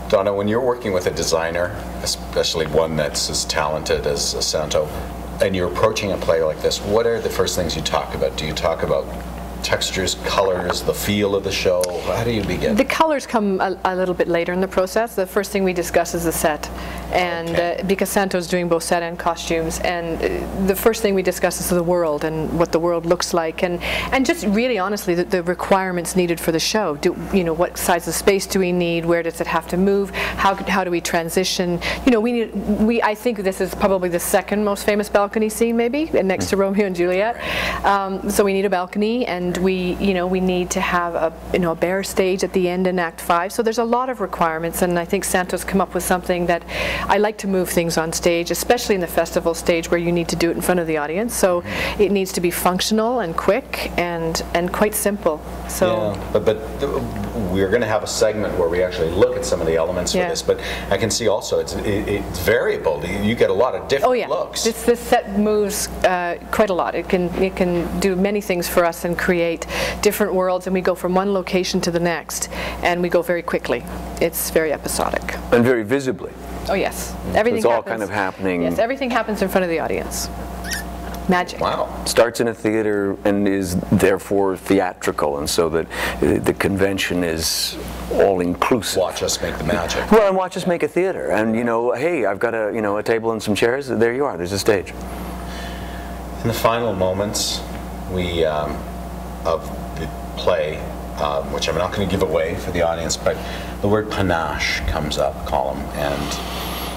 Donna, when you're working with a designer, especially one that's as talented as Santo, and you're approaching a play like this, what are the first things you talk about? Do you talk about textures, colors, the feel of the show? How do you begin? The colors come a little bit later in the process. The first thing we discuss is the set, and because Santo's doing both set and costumes, and the first thing we discuss is the world and what the world looks like, and just really honestly the requirements needed for the show. What size of space do we need? Where does it have to move? How do we transition? I think this is probably the second most famous balcony scene, maybe, next to Romeo and Juliet. So we need a balcony, and we need to have a bare stage at the end in Act 5. So there's a lot of requirements, and I think Santo's come up with something that I like to move things on stage, especially in the festival stage where you need to do it in front of the audience. So it needs to be functional and quick and quite simple. So yeah, but we're going to have a segment where we actually look at some of the elements for this. But I can see also it's variable. You get a lot of different looks. This set moves quite a lot. It can do many things for us and create different worlds, and we go from one location to the next, and we go very quickly. It's very episodic. And very visibly. Oh yes. Everything it's all happens, kind of happening. Yes, everything happens in front of the audience. Magic. Wow. Starts in a theater and is therefore theatrical, and so that the convention is all-inclusive. Watch us make the magic. Well, and watch us make a theater, and hey, I've got a table and some chairs. There you are. There's a stage. In the final moments, of the play, which I'm not going to give away for the audience, but the word panache comes up, Colm,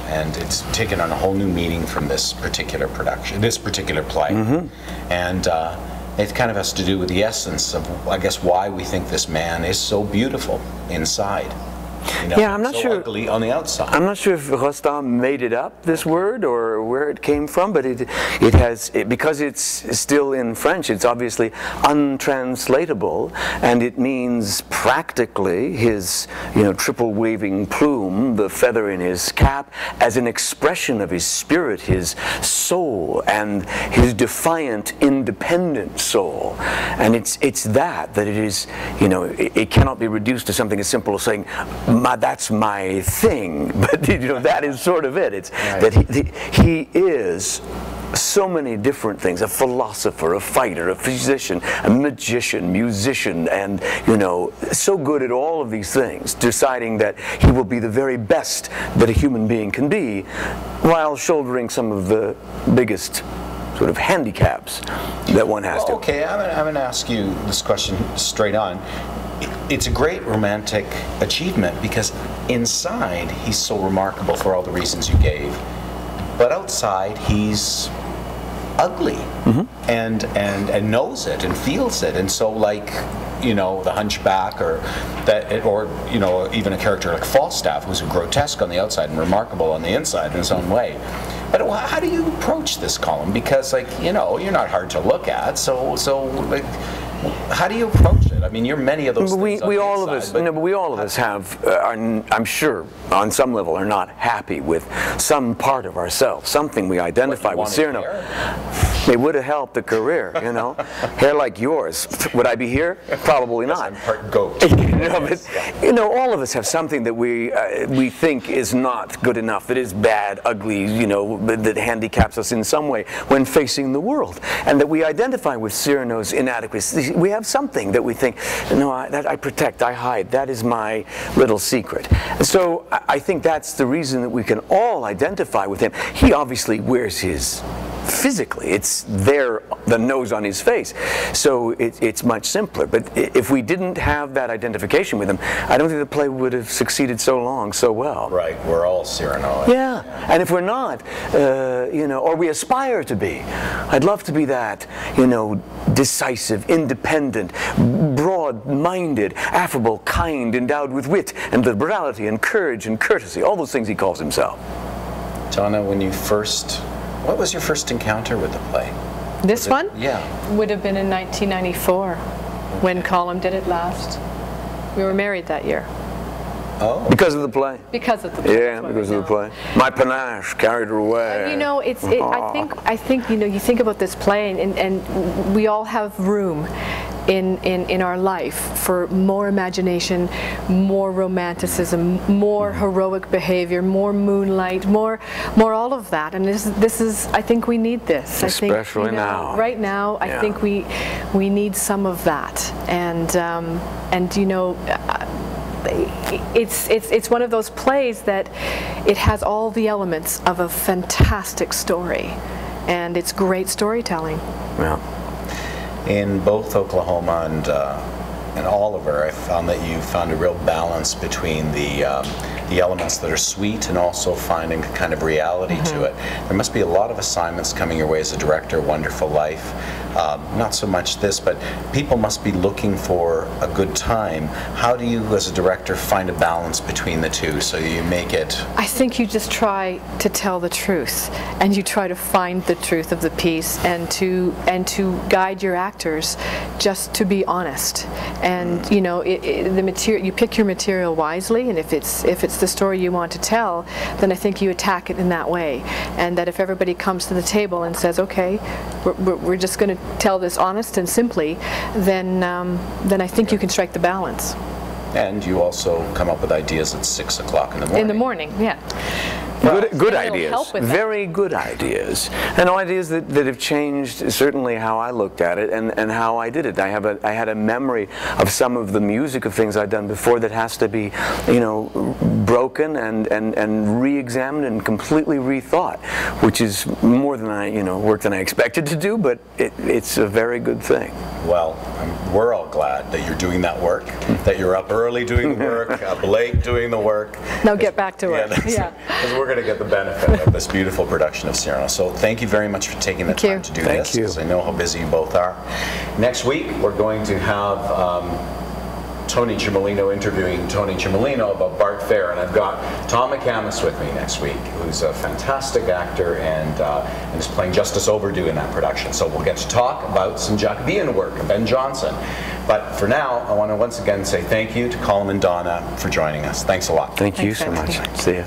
and it's taken on a whole new meaning from this particular production, this particular play, and it kind of has to do with the essence of, I guess, why we think this man is so beautiful inside. Yeah, I'm not so sure. Ugly on the outside. I'm not sure if Rostands made it up, this word, or where it came from, but because it's still in French, it's obviously untranslatable, and it means practically his triple waving plume, the feather in his cap, as an expression of his spirit, his soul, and his defiant, independent soul. And it's that it is, it cannot be reduced to something as simple as saying, that's my thing, but that is sort of it. It's that he is so many different things: a philosopher, a fighter, a physician, a magician, musician, and so good at all of these things, deciding that he will be the very best that a human being can be, while shouldering some of the biggest sort of handicaps that one has to. Okay, I'm going to ask you this question straight on. It's a great romantic achievement because inside he's so remarkable for all the reasons you gave, but outside he's ugly and knows it and feels it, and so like the Hunchback or even a character like Falstaff, who's grotesque on the outside and remarkable on the inside in his own way. But how do you approach this, Colm? Because you're not hard to look at, so how do you approach it? I mean, you're many of those things. We all of us have, I'm sure, on some level, are not happy with some part of ourselves, something we identify with. Cyrano, it would have helped the career, hair like yours. Would I be here? Probably not. I'm part goat. But all of us have something that we think is not good enough, that is bad, ugly, that handicaps us in some way when facing the world, and that we identify with Cyrano's inadequacy. We have something that we think, that I protect, I hide, that is my little secret. And so I think that's the reason that we can all identify with him. He obviously wears his physically, it's there, the nose on his face, so it's much simpler. But if we didn't have that identification with him, I don't think the play would have succeeded so well. Right, we're all Cyrano. Yeah, and if we're not, or we aspire to be, I'd love to be that, decisive, independent, broad-minded, affable, kind, endowed with wit and liberality and courage and courtesy, all those things he calls himself. Donna, what was your first encounter with the play? This one? Yeah. Would have been in 1994 when Colm did it last. We were married that year. Oh. Because of the play? Because of the play. Yeah, because of the play. My panache carried her away. I think you think about this play, and we all have room. in our life for more imagination, more romanticism, more heroic behavior, more moonlight, more all of that. And this is I think we need this. Especially I think, now. Right now, I think we need some of that. And you know, it's one of those plays that it has all the elements of a fantastic story, and it's great storytelling. Yeah. In both Oklahoma and Oliver, I found that you found a real balance between the elements that are sweet and also finding a kind of reality to it. There must be a lot of assignments coming your way as a director, Wonderful Life. Not so much this, but people must be looking for a good time. How do you, as a director, find a balance between the two so you make it? I think you just try to tell the truth, and you try to find the truth of the piece, and to guide your actors just to be honest. And you know, the material, you pick your material wisely, and if it's the story you want to tell, then I think you attack it in that way. And that if everybody comes to the table and says, okay, we're just going to tell this honest and simply, then I think you can strike the balance. And you also come up with ideas at 6 o'clock in the morning. In the morning, yeah. Good ideas, very good ideas, and ideas that have changed certainly how I looked at it and how I did it. I had a memory of some of the music of things I'd done before that has to be, you know, broken and re-examined and completely rethought, which is more than work than I expected to do, but it's a very good thing. Well, we're all glad that you're doing that work, that you're up early doing the work, up late doing the work. Now get back to work. Yeah, because we're going to get the benefit of this beautiful production of Cyrano. So thank you very much for taking the time to do this, because I know how busy you both are. Next week, we're going to have Tony Cimolino interviewing Tony Cimolino about Bart Fair, and I've got Tom McCamus with me next week, who's a fantastic actor and is playing Justice Overdue in that production. So we'll get to talk about some Jacobean work of Ben Jonson. But for now, I want to once again say thank you to Colm and Donna for joining us. Thanks a lot. Thank you so much. See you.